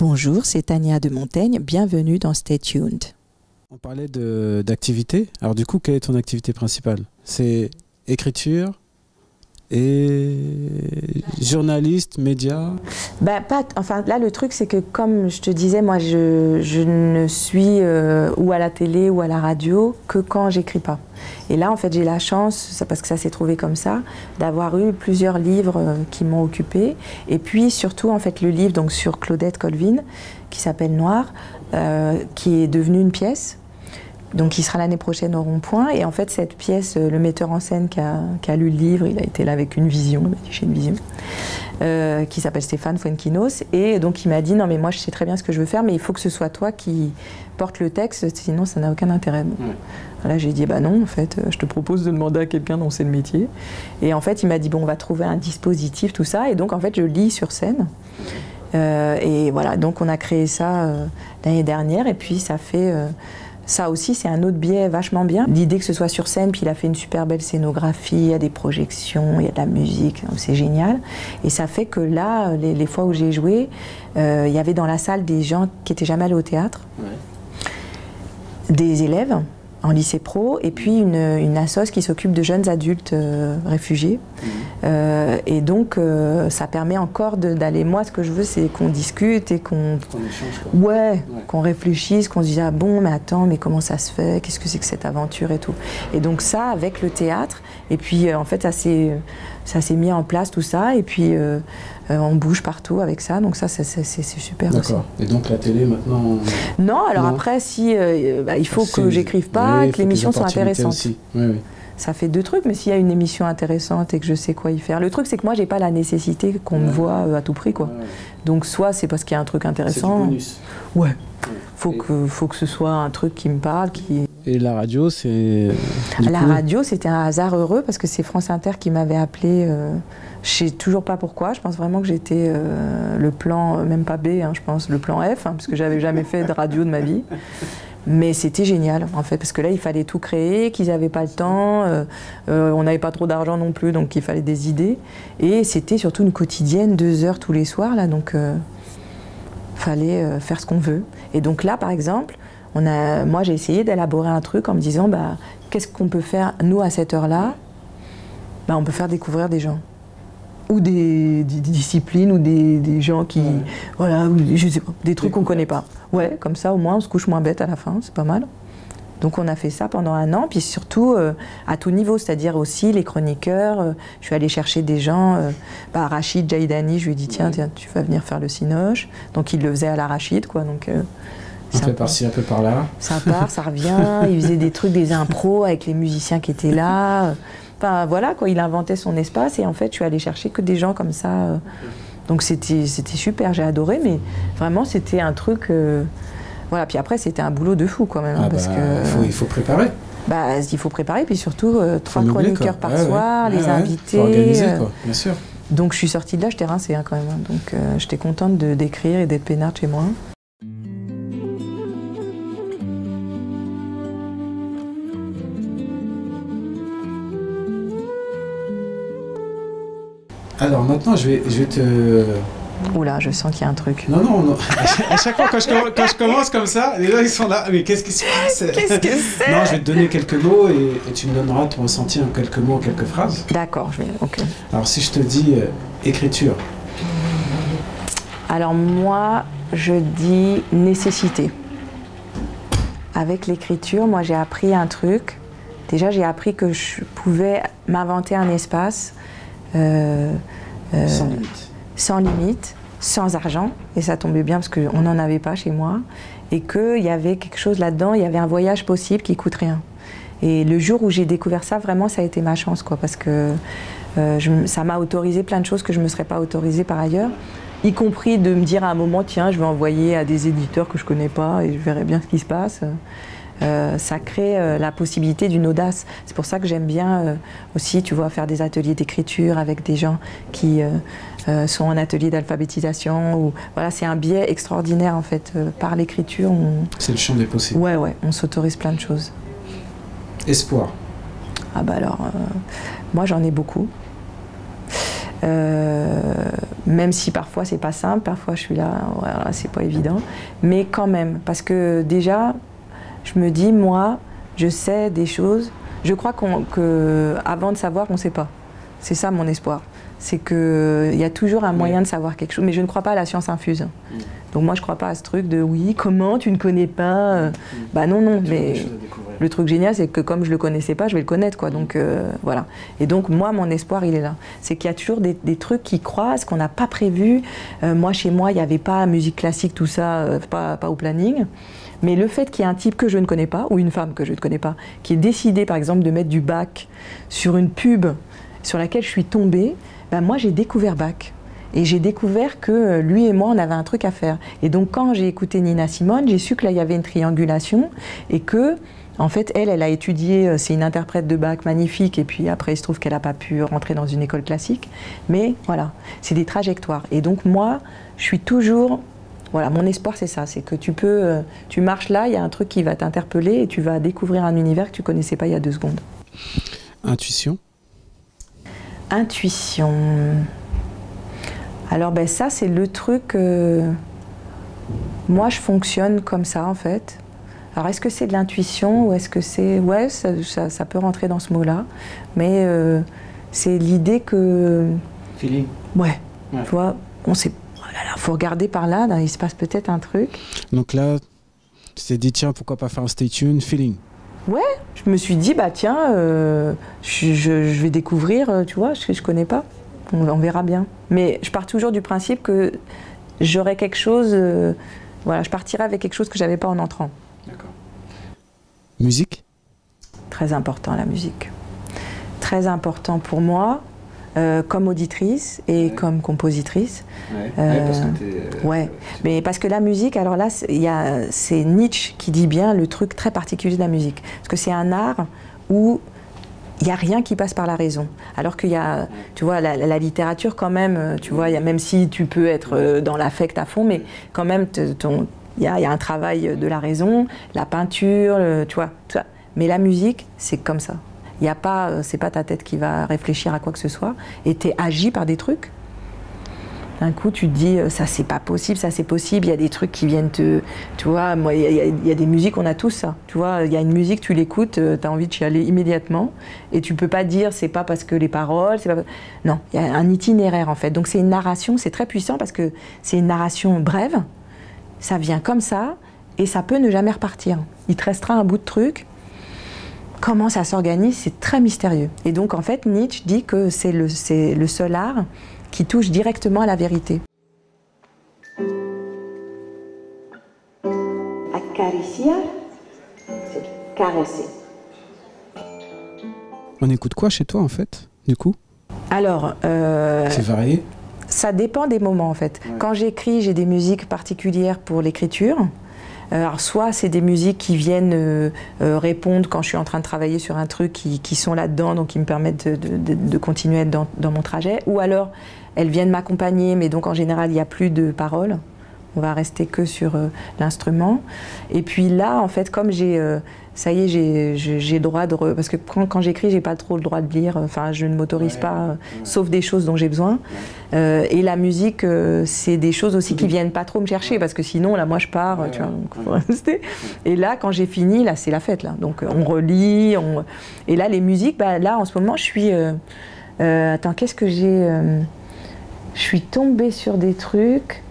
Bonjour, c'est Tania de Montaigne, bienvenue dans Stay Tuned. On parlait d'activité. Alors du coup, quelle est ton activité principale? C'est écriture et journaliste, média? Enfin, là, le truc, c'est que comme je te disais, moi, je ne suis ou à la télé ou à la radio que quand j'écris pas. Et là, en fait, j'ai la chance, parce que ça s'est trouvé comme ça, d'avoir eu plusieurs livres qui m'ont occupée. Et puis, surtout, en fait, le livre donc, sur Claudette Colvin, qui s'appelle Noir, qui est devenu une pièce. Donc, qui sera l'année prochaine au Rond-Point. Et en fait, cette pièce, le metteur en scène qui a lu le livre, il a été là avec une vision, j'ai une vision, qui s'appelle Stéphane Fuenquinos. Et donc, il m'a dit, non, mais moi, je sais très bien ce que je veux faire, mais il faut que ce soit toi qui porte le texte, sinon, ça n'a aucun intérêt. Bon. Là, j'ai dit, bah non, en fait, je te propose de demander à quelqu'un dont c'est le métier. Et en fait, il m'a dit, bon, on va trouver un dispositif, tout ça. Et donc, en fait, je lis sur scène. Et voilà, donc, on a créé ça l'année dernière. Et puis, ça fait... ça aussi, c'est un autre biais vachement bien. L'idée que ce soit sur scène, puis il a fait une super belle scénographie, il y a des projections, il y a de la musique, c'est génial. Et ça fait que là, les fois où j'ai joué, il y avait dans la salle des gens qui n'étaient jamais allés au théâtre, des élèves en lycée pro, et puis une assoce qui s'occupe de jeunes adultes réfugiés. Et donc, ça permet encore d'aller... Moi, ce que je veux, c'est qu'on discute et qu'on échange, quoi. Ouais, qu'on réfléchisse, qu'on se dise, ah bon, mais attends, mais comment ça se fait? Qu'est-ce que c'est que cette aventure et tout? Et donc ça, avec le théâtre, et puis en fait, ça s'est mis en place, tout ça, et puis on bouge partout avec ça, donc ça, c'est super aussi. D'accord. Et donc la télé, maintenant... Non, alors après, si, il faut que j'écrive pas, que l'émission soit intéressante. Aussi. Oui, oui. Ça fait deux trucs, mais s'il y a une émission intéressante et que je sais quoi y faire. Le truc, c'est que moi, j'ai pas la nécessité qu'on me voit à tout prix, quoi. Donc, soit c'est parce qu'il y a un truc intéressant. C'est du bonus. Ouais. Faut que ce soit un truc qui me parle, qui... Et la radio, c'est... La radio, c'était un hasard heureux, parce que c'est France Inter qui m'avait appelé. Je sais toujours pas pourquoi. Je pense vraiment que j'étais le plan, même pas B, hein, je pense, le plan F, hein, parce que j'avais jamais fait de radio de ma vie. Mais c'était génial, en fait, parce que là, il fallait tout créer, qu'ils n'avaient pas le temps, on n'avait pas trop d'argent non plus, donc il fallait des idées. Et c'était surtout une quotidienne, 2 heures tous les soirs, là, donc fallait faire ce qu'on veut. Et donc là, par exemple, moi, j'ai essayé d'élaborer un truc en me disant, bah, qu'est-ce qu'on peut faire, nous, à cette heure-là? Bah, on peut faire découvrir des gens. Ou des disciplines, ou des gens qui... Voilà, je sais pas, des trucs qu'on connaît pas. Ouais, comme ça, au moins, on se couche moins bête à la fin, c'est pas mal. Donc on a fait ça pendant 1 an, puis surtout à tout niveau, c'est-à-dire aussi les chroniqueurs. Je suis allée chercher des gens, Rachid Jaïdani, je lui ai dit, tiens, tu vas venir faire le Cinoche. Donc il le faisait à la Rachid, quoi. Donc, un peu par-ci, un peu par-là. Ça part, ça revient, il faisait des trucs, des impros avec les musiciens qui étaient là. Enfin voilà, quoi, il inventait son espace et en fait je suis allée chercher que des gens comme ça. Donc c'était super, j'ai adoré, mais vraiment c'était un truc... voilà, puis après c'était un boulot de fou quand même. Parce que, il faut préparer. Il faut préparer, puis surtout 3 chroniqueurs par soir, les invités. Faut organiser, quoi, bien sûr. Donc je suis sortie de là, j'étais rincée quand même. Donc j'étais contente d'écrire et d'être peinarde chez moi. Alors maintenant, je vais te... Oula, je sens qu'il y a un truc. Non, non, non. À chaque fois, quand je commence comme ça, les gens ils sont là. Mais qu'est-ce qui se passe? Qu'est-ce que c'est? Non, je vais te donner quelques mots et tu me donneras ton ressenti en quelques mots, en quelques phrases. D'accord, ok. Alors si je te dis écriture. Alors moi, je dis nécessité. Avec l'écriture, moi j'ai appris un truc. Déjà, j'ai appris que je pouvais m'inventer un espace. Sans limite. Sans limite, sans argent, et ça tombait bien parce qu'on n'en avait pas chez moi, et qu'il y avait quelque chose là-dedans, il y avait un voyage possible qui coûte rien. Et le jour où j'ai découvert ça, vraiment, ça a été ma chance, quoi, parce que ça m'a autorisé plein de choses que je ne me serais pas autorisée par ailleurs, y compris de me dire à un moment, tiens, je vais envoyer à des éditeurs que je ne connais pas et je verrai bien ce qui se passe. Ça crée la possibilité d'une audace. C'est pour ça que j'aime bien aussi, tu vois, faire des ateliers d'écriture avec des gens qui sont en atelier d'alphabétisation. Voilà, c'est un biais extraordinaire en fait. Par l'écriture, c'est le champ des possibles. Ouais, on s'autorise plein de choses. Espoir. Ah bah alors, moi j'en ai beaucoup. Même si parfois c'est pas simple, parfois je suis là, voilà, c'est pas évident. Mais quand même, parce que déjà, je me dis, moi, je sais des choses. Je crois qu'avant de savoir, on ne sait pas. C'est ça mon espoir. C'est qu'il y a toujours un moyen de savoir quelque chose. Mais je ne crois pas à la science infuse. Donc moi, je ne crois pas à ce truc de oui, comment, tu ne connais pas Bah non, non. Mais le truc génial, c'est que comme je ne le connaissais pas, je vais le connaître, quoi. Donc voilà. Et donc moi, mon espoir, il est là. C'est qu'il y a toujours des trucs qui croisent, qu'on n'a pas prévu. Moi, chez moi, il n'y avait pas musique classique, tout ça, pas au planning. Mais le fait qu'il y ait un type que je ne connais pas, ou une femme que je ne connais pas, qui ait décidé, par exemple, de mettre du Bach sur une pub sur laquelle je suis tombée, ben moi, j'ai découvert Bach. Et j'ai découvert que lui et moi, on avait un truc à faire. Et donc, quand j'ai écouté Nina Simone, j'ai su que là, il y avait une triangulation et que, en fait, elle a étudié, c'est une interprète de Bach magnifique, et puis après, il se trouve qu'elle n'a pas pu rentrer dans une école classique. Mais voilà, c'est des trajectoires. Et donc, moi, je suis toujours... Voilà, mon espoir, c'est ça, c'est que tu marches là, il y a un truc qui va t'interpeller et tu vas découvrir un univers que tu ne connaissais pas il y a 2 secondes. Intuition. Intuition. Alors, ben ça, c'est le truc... Moi, je fonctionne comme ça, en fait. Alors, est-ce que c'est de l'intuition ou est-ce que c'est... Ouais, ça peut rentrer dans ce mot-là. Mais c'est l'idée que... Feeling. Ouais. Tu vois, on sait... Il faut regarder par là, il se passe peut-être un truc. Donc là, tu t'es dit, tiens, pourquoi pas faire un stay tuned, feeling. Ouais, je me suis dit, bah tiens, je vais découvrir, tu vois, ce que je connais pas. On verra bien. Mais je pars toujours du principe que j'aurai quelque chose, voilà, je partirai avec quelque chose que j'avais pas en entrant. D'accord. Musique ? Très important, la musique. Très important pour moi. Comme auditrice et comme compositrice. Parce que mais parce que la musique, alors là, c'est Nietzsche qui dit bien le truc très particulier de la musique. Parce que c'est un art où il n'y a rien qui passe par la raison. Alors qu'il y a, tu vois, la littérature quand même, tu vois, même si tu peux être dans l'affect à fond, mais quand même, il y a un travail de la raison, la peinture, tu vois, tout ça. Mais la musique, c'est comme ça. Il y a pas, c'est pas ta tête qui va réfléchir à quoi que ce soit, et tu es agi par des trucs. D'un coup, tu te dis, ça c'est pas possible, ça c'est possible, il y a des trucs qui viennent te... Tu vois, moi, il y a des musiques, on a tous ça. Tu vois, il y a une musique, tu l'écoutes, tu as envie de y aller immédiatement, et tu peux pas dire, c'est pas parce que les paroles, c'est pas... Non, il y a un itinéraire en fait. Donc c'est une narration, c'est très puissant parce que c'est une narration brève, ça vient comme ça, et ça peut ne jamais repartir. Il te restera un bout de truc. Comment ça s'organise, c'est très mystérieux. Et donc, en fait, Nietzsche dit que c'est le seul art qui touche directement à la vérité. Acariciar, c'est caresser. On écoute quoi chez toi, en fait, du coup? Alors... c'est varié? Ça dépend des moments, en fait. Ouais. Quand j'écris, j'ai des musiques particulières pour l'écriture. Alors soit c'est des musiques qui viennent répondre quand je suis en train de travailler sur un truc qui sont là-dedans, donc qui me permettent de continuer à être dans mon trajet, ou alors elles viennent m'accompagner, mais donc en général il n'y a plus de paroles, on va rester que sur l'instrument. Et puis là en fait comme ça y est, j'ai le droit de... Parce que quand j'écris, j'ai pas trop le droit de lire, enfin je ne m'autorise pas, sauf des choses dont j'ai besoin. Et la musique, c'est des choses aussi qui viennent pas trop me chercher, parce que sinon, là, moi, je pars, tu vois, donc faut rester. Et là, quand j'ai fini, là, c'est la fête, là. Donc, on relit, Et là, les musiques, bah, là, en ce moment, je suis... attends, qu'est-ce que j'ai... Je suis tombée sur des trucs...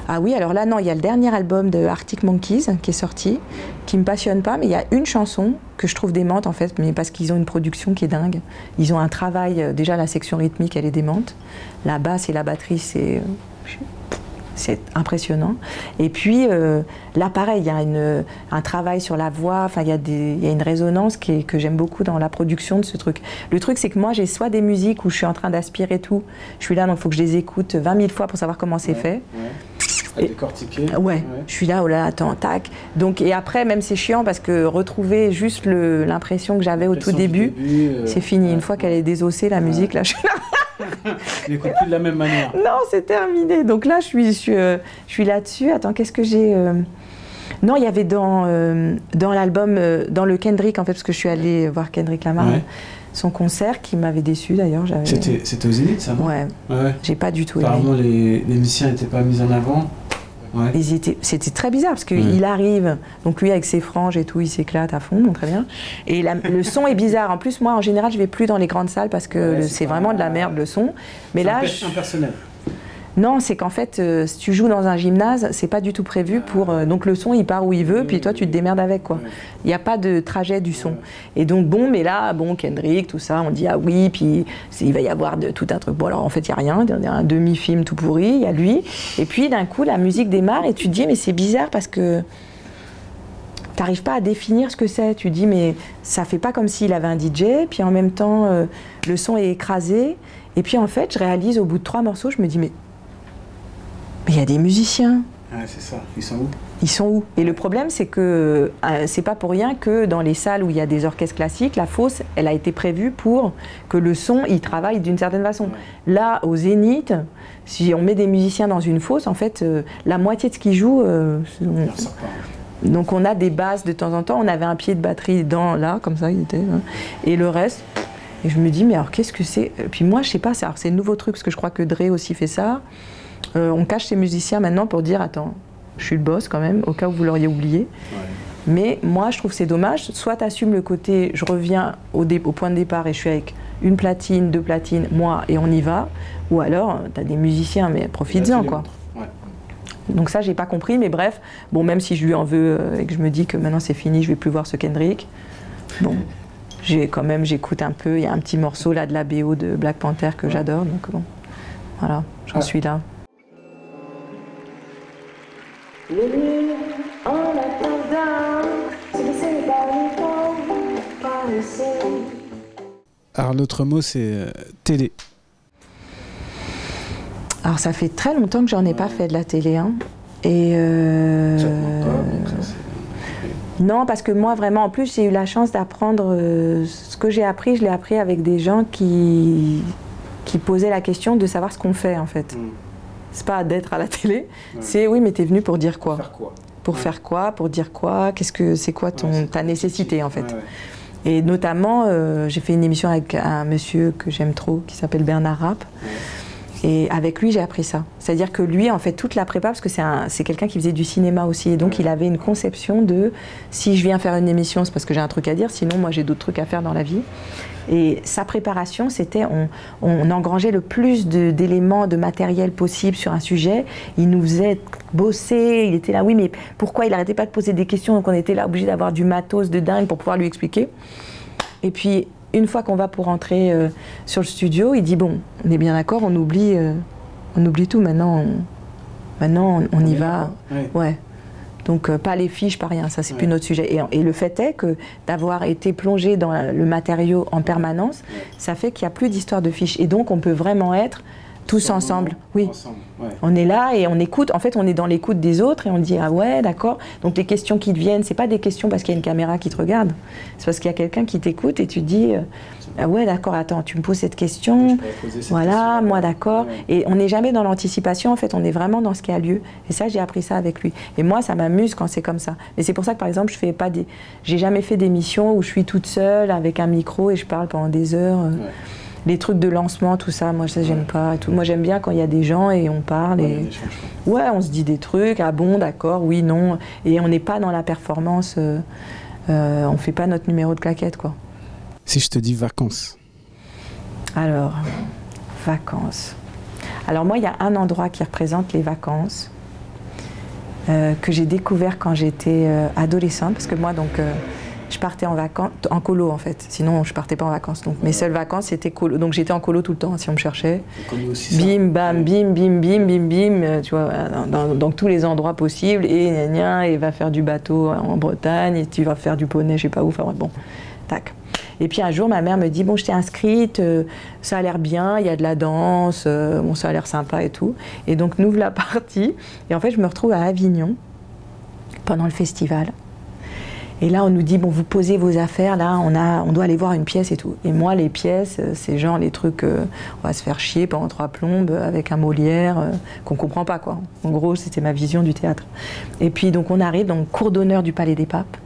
Ah oui, alors là, non, il y a le dernier album de Arctic Monkeys qui est sorti, qui me passionne pas, mais il y a une chanson que je trouve démente, en fait, mais parce qu'ils ont une production qui est dingue. Ils ont un travail, déjà la section rythmique, elle est démente. La basse et la batterie, c'est impressionnant. Et puis, là, pareil, il y a un travail sur la voix, enfin, il y a une résonance que j'aime beaucoup dans la production de ce truc. Le truc, c'est que moi, j'ai soit des musiques où je suis en train d'aspirer tout, je suis là, donc il faut que je les écoute 20 000 fois pour savoir comment c'est fait. À décortiquer. Ouais, je suis là, oh là, attends, tac. Donc, et après, même c'est chiant parce que retrouver juste l'impression que j'avais au tout début, c'est fini. Une fois qu'elle est désossée, la musique, là, je suis là. Tu n'écoutes plus de la même manière. Non, c'est terminé. Donc là, je suis là-dessus. Attends, qu'est-ce que j'ai Non, il y avait dans l'album, dans le Kendrick, en fait, parce que je suis allée voir Kendrick Lamar. son concert qui m'avait déçu d'ailleurs. C'était aux Zénith, ça, non? Ouais. J'ai pas du tout aimé. Apparemment, les musiciens n'étaient pas mis en avant. Ouais. C'était très bizarre parce qu'il arrive, donc lui avec ses franges et tout, il s'éclate à fond, donc très bien. Et le son est bizarre. En plus, moi en général, je vais plus dans les grandes salles parce que c'est vraiment de la merde le son. Mais là, impersonnel. Non, c'est qu'en fait, si tu joues dans un gymnase, c'est pas du tout prévu pour. Donc le son, il part où il veut, puis toi, tu te démerdes avec, quoi. Il n'y a pas de trajet du son. Et donc, bon, mais là, bon, Kendrick, tout ça, on dit, ah oui, puis il va y avoir tout un truc. Bon, alors en fait, il n'y a rien, il y a un demi-film tout pourri, il y a lui. Et puis, d'un coup, la musique démarre et tu te dis, mais c'est bizarre parce que t'arrives pas à définir ce que c'est. Tu te dis, mais ça fait pas comme s'il avait un DJ, puis en même temps, le son est écrasé. Et puis, en fait, je réalise au bout de 3 morceaux, je me dis, mais il y a des musiciens. Ouais, c'est ça. Ils sont où? Ils sont où? Et le problème, c'est que c'est pas pour rien que dans les salles où il y a des orchestres classiques, la fosse, elle a été prévue pour que le son, il travaille d'une certaine façon. Là, au Zénith, si on met des musiciens dans une fosse, en fait, la moitié de ce qu'ils jouent... donc on a des basses de temps en temps. On avait un pied de batterie là, comme ça, il était. Hein, et le reste... Et je me dis, mais alors qu'est-ce que c'est? Puis moi, je sais pas, c'est le nouveau truc, parce que je crois que Dre aussi fait ça. On cache ses musiciens maintenant pour dire, attends, je suis le boss quand même, au cas où vous l'auriez oublié. Ouais. Mais moi, je trouve que c'est dommage. Soit tu assumes le côté, je reviens au point de départ et je suis avec une platine, 2 platines, moi, et on y va. Ou alors, tu as des musiciens, mais profites-en, quoi. Ouais. Donc ça, j'ai pas compris, mais bref. Bon, même si je lui en veux et que je me dis que maintenant c'est fini, je vais plus voir ce Kendrick. Bon, j'écoute un peu. Il y a un petit morceau là de la BO de Black Panther que j'adore, donc bon, voilà, j'en suis là. Alors l'autre mot c'est télé. Alors ça fait très longtemps que j'en ai pas fait de la télé, hein. Et non, parce que moi vraiment, en plus j'ai eu la chance d'apprendre ce que j'ai appris, je l'ai appris avec des gens qui posaient la question de savoir ce qu'on fait en fait. C'est pas d'être à la télé, c'est oui, mais t'es venu pour dire quoi? Pour faire quoi? Pour dire quoi? C'est quoi ta nécessité en fait? Et notamment, j'ai fait une émission avec un monsieur que j'aime trop, qui s'appelle Bernard Rapp. Et avec lui, j'ai appris ça. C'est-à-dire que lui, en fait, toute la prépa, parce que c'est quelqu'un qui faisait du cinéma aussi, et donc il avait une conception de si je viens faire une émission, c'est parce que j'ai un truc à dire, sinon moi j'ai d'autres trucs à faire dans la vie. Et sa préparation, c'était, on engrangeait le plus d'éléments, de matériel possible sur un sujet. Il nous faisait bosser, il était là, oui, mais pourquoi il n'arrêtait pas de poser des questions, donc on était là obligé d'avoir du matos de dingue pour pouvoir lui expliquer. Et puis, une fois qu'on va pour rentrer sur le studio, il dit, bon, on est bien d'accord, on oublie tout, maintenant on y va. Ouais. Donc pas les fiches, pas rien, ça c'est plus notre sujet. Et le fait est que d'avoir été plongé dans le matériau en permanence, ça fait qu'il n'y a plus d'histoire de fiches. Et donc on peut vraiment être tous ensemble. Oui. On est là et on écoute. En fait, on est dans l'écoute des autres et on dit ah ouais, d'accord. Donc les questions qui te viennent, c'est pas des questions parce qu'il y a une caméra qui te regarde. C'est parce qu'il y a quelqu'un qui t'écoute et tu te dis ah ouais, d'accord. Attends, tu me poses cette question. Voilà, moi d'accord. Et on n'est jamais dans l'anticipation. En fait, on est vraiment dans ce qui a lieu. Et ça, j'ai appris ça avec lui. Et moi, ça m'amuse quand c'est comme ça. Et c'est pour ça que par exemple, j'ai jamais fait d'émission où je suis toute seule avec un micro et je parle pendant des heures. Les trucs de lancement, tout ça, moi ça j'aime pas. Tout. Moi j'aime bien quand il y a des gens et on parle. Et... ouais, on se dit des trucs, ah bon, d'accord, oui, non. Et on n'est pas dans la performance, on fait pas notre numéro de claquette, quoi. Si je te dis vacances? Alors, vacances. Alors moi, il y a un endroit qui représente les vacances que j'ai découvert quand j'étais adolescente, parce que moi, donc... je partais en vacances, en colo en fait, sinon je partais pas en vacances. Donc mes seules vacances c'était colo, donc j'étais en colo tout le temps si on me cherchait. Bim, bam, bim, bim, bim, bim, bim, tu vois, dans tous les endroits possibles. Et gna gna, et va faire du bateau en Bretagne, et tu vas faire du poney, je sais pas où, enfin bon, tac. Et puis un jour ma mère me dit bon, je t'ai inscrite, ça a l'air bien, il y a de la danse, bon ça a l'air sympa et tout. Et donc nous voilà partis. Et en fait je me retrouve à Avignon pendant le festival. Et là, on nous dit, bon, vous posez vos affaires, là, on doit aller voir une pièce et tout. Et moi, les pièces, c'est genre les trucs, on va se faire chier pendant 3 plombes avec un Molière qu'on comprend pas, quoi. En gros, c'était ma vision du théâtre. Et puis, donc, on arrive dans le cour d'honneur du Palais des Papes.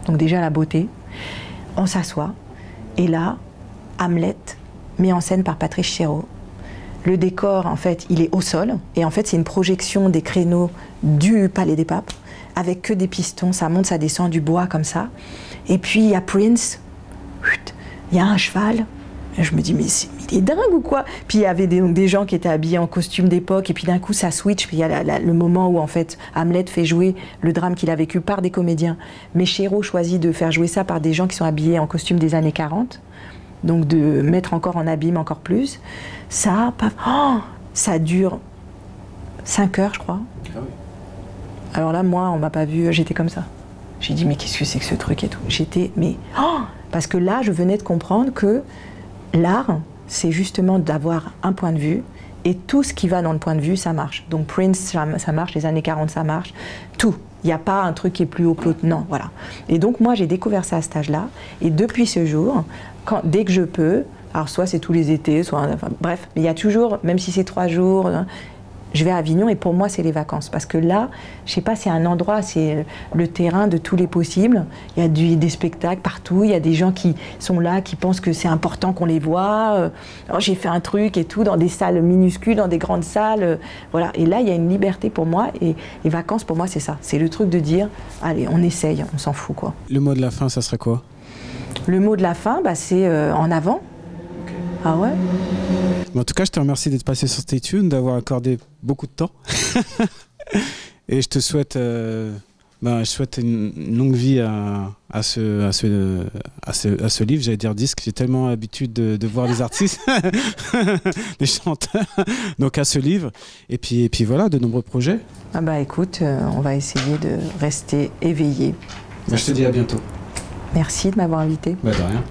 Donc, déjà, la beauté. On s'assoit. Et là, Hamlet, mis en scène par Patrice Chéreau. Le décor, en fait, il est au sol. Et en fait, c'est une projection des créneaux du Palais des Papes, avec que des pistons. Ça monte, ça descend, du bois comme ça. Et puis, il y a Prince. Il y a un cheval. Et je me dis, mais il est dingue ou quoi? Puis il y avait des gens qui étaient habillés en costume d'époque. Et puis d'un coup, ça switch. Puis il y a le moment où, en fait, Hamlet fait jouer le drame qu'il a vécu par des comédiens. Mais Chéreau choisit de faire jouer ça par des gens qui sont habillés en costume des années 40. Donc de mettre encore en abîme encore plus. Ça, ça dure 5 heures, je crois. Ah oui. Alors là, moi, on m'a pas vu, j'étais comme ça. J'ai dit, mais qu'est-ce que c'est que ce truc et tout. J'étais, mais... parce que là, je venais de comprendre que l'art, c'est justement d'avoir un point de vue, et tout ce qui va dans le point de vue, ça marche. Donc Prince, ça marche, les années 40, ça marche, tout. Il n'y a pas un truc qui est plus haut que l'autre, non, voilà. Et donc moi, j'ai découvert ça à cet âge-là, et depuis ce jour, dès que je peux, alors soit c'est tous les étés, soit, enfin, bref, il y a toujours, même si c'est 3 jours, je vais à Avignon et pour moi c'est les vacances. Parce que là, je sais pas, c'est un endroit, c'est le terrain de tous les possibles. Il y a des spectacles partout, il y a des gens qui sont là, qui pensent que c'est important qu'on les voit. Alors j'ai fait un truc et tout, dans des salles minuscules, dans des grandes salles. Voilà. Et là, il y a une liberté pour moi et les vacances pour moi c'est ça. C'est le truc de dire, allez, on essaye, on s'en fout quoi. Le mot de la fin, ça serait quoi? Le mot de la fin, bah, c'est en avant. Okay. Ah ouais. En tout cas, je te remercie d'être passé sur Stay Tuned, d'avoir accordé beaucoup de temps. Et je te souhaite, je souhaite une longue vie à ce livre, j'allais dire disque. J'ai tellement l'habitude de voir les artistes, les chanteurs, donc à ce livre. Et puis voilà, de nombreux projets. Ah bah écoute, on va essayer de rester éveillé. Je te dis à bientôt. Merci de m'avoir invité. Bah de rien.